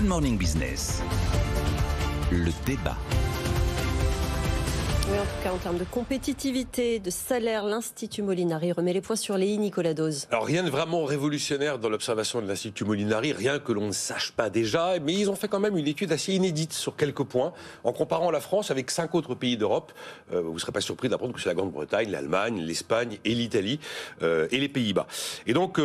Good Morning Business. Le débat. Oui, en tout cas, en termes de compétitivité, de salaire, l'Institut Molinari remet les points sur les i, Nicolas Dose. Alors rien de vraiment révolutionnaire dans l'observation de l'Institut Molinari, rien que l'on ne sache pas déjà, mais ils ont fait quand même une étude assez inédite sur quelques points, en comparant la France avec 5 autres pays d'Europe. Vous ne serez pas surpris d'apprendre que c'est la Grande-Bretagne, l'Allemagne, l'Espagne et l'Italie et les Pays-Bas. Et donc,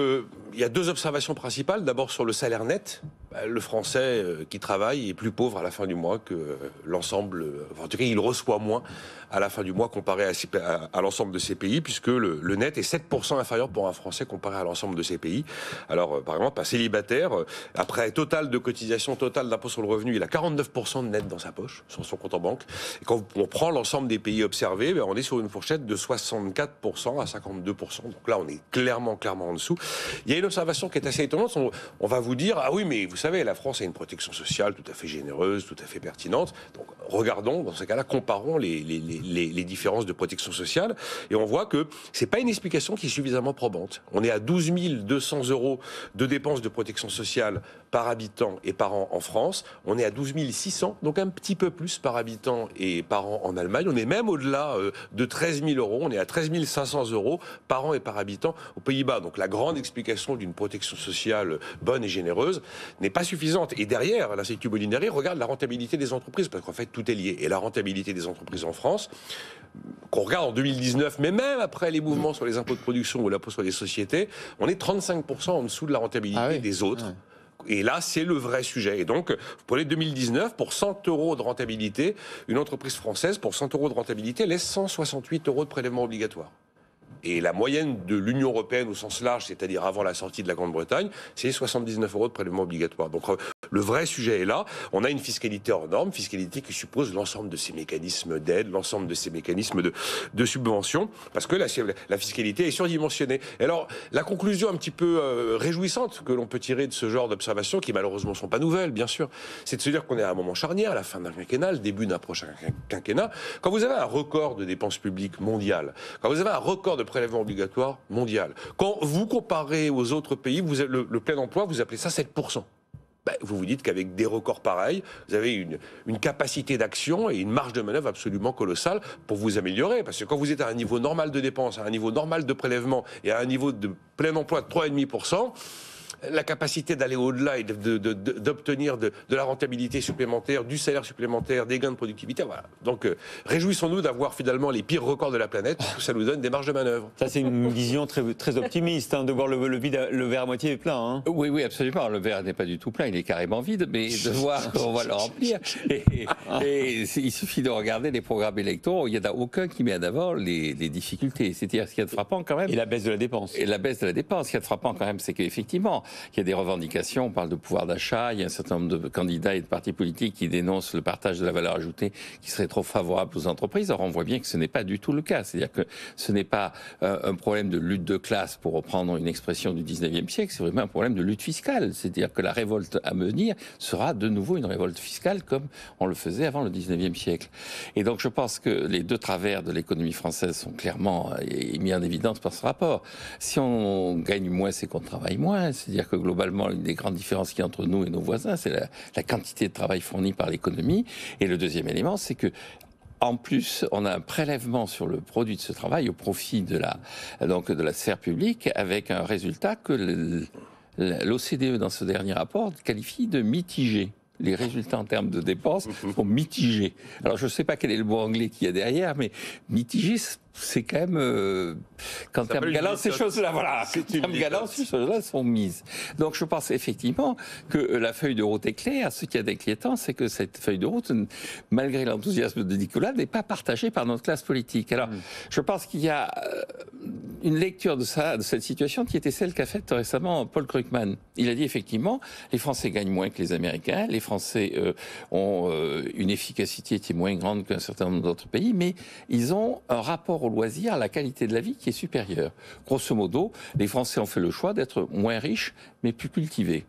il y a 2 observations principales. D'abord sur le salaire net. Le Français qui travaille est plus pauvre à la fin du mois que l'ensemble, en tout cas il reçoit moins à la fin du mois comparé à l'ensemble de ces pays, puisque le net est 7% inférieur pour un Français comparé à l'ensemble de ces pays. Alors par exemple un célibataire, après total de cotisation, total d'impôt sur le revenu, il a 49% de net dans sa poche, sur son compte en banque. Et quand on prend l'ensemble des pays observés, on est sur une fourchette de 64% à 52%. Donc là on est clairement en dessous. Il y a une observation qui est assez étonnante, on va vous dire, ah oui mais vous savez, la France a une protection sociale tout à fait généreuse, tout à fait pertinente. Donc, regardons, dans ce cas-là, comparons les différences de protection sociale. Et on voit que c'est pas une explication qui est suffisamment probante. On est à 12 200 € de dépenses de protection sociale par habitant et par an en France. On est à 12 600, donc un petit peu plus par habitant et par an en Allemagne. On est même au-delà de 13 000 €. On est à 13 500 € par an et par habitant aux Pays-Bas. Donc, la grande explication d'une protection sociale bonne et généreuse n'est pas suffisante. Et derrière, l'Institut Molinari regarde la rentabilité des entreprises, parce qu'en fait, tout est lié. Et la rentabilité des entreprises en France, qu'on regarde en 2019, mais même après les mouvements sur les impôts de production ou l'impôt sur les sociétés, on est 35% en dessous de la rentabilité des autres. Ouais. Et là, c'est le vrai sujet. Et donc, vous prenez 2019, pour 100 € de rentabilité, une entreprise française, pour 100 € de rentabilité, laisse 168 € de prélèvement obligatoire. Et la moyenne de l'Union européenne au sens large, c'est-à-dire avant la sortie de la Grande-Bretagne, c'est 79 € de prélèvement obligatoire. Donc le vrai sujet est là. On a une fiscalité hors norme, fiscalité qui suppose l'ensemble de ces mécanismes d'aide, l'ensemble de ces mécanismes de subvention, parce que la fiscalité est surdimensionnée. Et alors, la conclusion un petit peu réjouissante que l'on peut tirer de ce genre d'observations, qui malheureusement ne sont pas nouvelles, bien sûr, c'est de se dire qu'on est à un moment charnière, à la fin d'un quinquennat, le début d'un prochain quinquennat. Quand vous avez un record de dépenses publiques mondiales, quand vous avez un record de prélèvement obligatoire mondial. Quand vous comparez aux autres pays, le plein emploi, vous appelez ça 7%. Vous vous dites qu'avec des records pareils, vous avez une capacité d'action et une marge de manœuvre absolument colossale pour vous améliorer. Parce que quand vous êtes à un niveau normal de dépenses, à un niveau normal de prélèvement et à un niveau de plein emploi de 3,5%, la capacité d'aller au-delà et d'obtenir de la rentabilité supplémentaire, du salaire supplémentaire, des gains de productivité, voilà. Donc, réjouissons-nous d'avoir finalement les pires records de la planète, parce que ça nous donne des marges de manœuvre. Ça, c'est une vision très, très optimiste, de voir le verre à moitié plein. Oui, absolument. Le verre n'est pas du tout plein, il est carrément vide, mais de voir qu'on va le remplir. Et il suffit de regarder les programmes électoraux, il n'y en a aucun qui met en avant les difficultés. C'est-à-dire, ce qui est frappant quand même... Et la baisse de la dépense. Et la baisse de la dépense. Ce qui est frappant quand même, c'est qu'effectivement, il y a des revendications, on parle de pouvoir d'achat, il y a un certain nombre de candidats et de partis politiques qui dénoncent le partage de la valeur ajoutée qui serait trop favorable aux entreprises. Alors on voit bien que ce n'est pas du tout le cas. C'est-à-dire que ce n'est pas un problème de lutte de classe, pour reprendre une expression du 19e siècle, c'est vraiment un problème de lutte fiscale. C'est-à-dire que la révolte à venir sera de nouveau une révolte fiscale comme on le faisait avant le 19e siècle. Et donc je pense que les 2 travers de l'économie française sont clairement mis en évidence par ce rapport. Si on gagne moins, c'est qu'on travaille moins. C'est-à-dire que globalement, une des grandes différences qu'il y a entre nous et nos voisins, c'est la quantité de travail fourni par l'économie. Et le deuxième élément, c'est que en plus, on a un prélèvement sur le produit de ce travail au profit de la sphère publique, avec un résultat que l'OCDE, dans ce dernier rapport, qualifie de mitigé. Les résultats en termes de dépenses sont mitigés. Alors, je ne sais pas quel est le mot anglais qu'il y a derrière, mais mitigé, c'est quand même... quand termes galants, ces choses-là, voilà, termes galants, ces choses-là sont mises. Donc, je pense effectivement que la feuille de route est claire. Ce qui est inquiétant, c'est que cette feuille de route, malgré l'enthousiasme de Nicolas, n'est pas partagée par notre classe politique. Alors, je pense qu'il y a une lecture de cette situation qui était celle qu'a faite récemment Paul Krugman. Il a dit effectivement, les Français gagnent moins que les Américains, les Français ont une efficacité qui est moins grande qu'un certain nombre d'autres pays, mais ils ont un rapport au loisir, à la qualité de la vie qui est supérieure. Grosso modo, les Français ont fait le choix d'être moins riches, mais plus cultivés.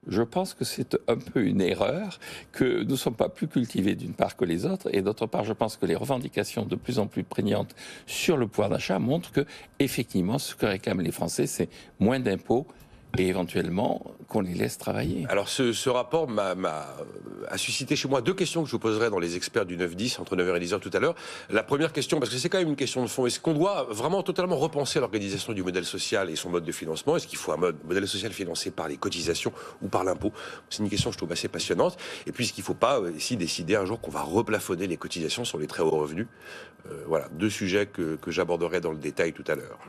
Je pense que c'est un peu une erreur, que nous ne sommes pas plus cultivés d'une part que les autres, et d'autre part, je pense que les revendications de plus en plus prégnantes sur le pouvoir d'achat montrent que, effectivement, ce que réclament les Français, c'est moins d'impôts et éventuellement qu'on les laisse travailler. Alors ce rapport a suscité chez moi deux questions que je vous poserai dans les experts du 9-10, entre 9h et 10h tout à l'heure. La première question, parce que c'est quand même une question de fond, est-ce qu'on doit vraiment totalement repenser l'organisation du modèle social et son mode de financement? Est-ce qu'il faut un modèle social financé par les cotisations ou par l'impôt? C'est une question que je trouve assez passionnante. Et puis, est-ce qu'il ne faut pas ici décider un jour qu'on va replafonner les cotisations sur les très hauts revenus? Voilà, deux sujets que j'aborderai dans le détail tout à l'heure.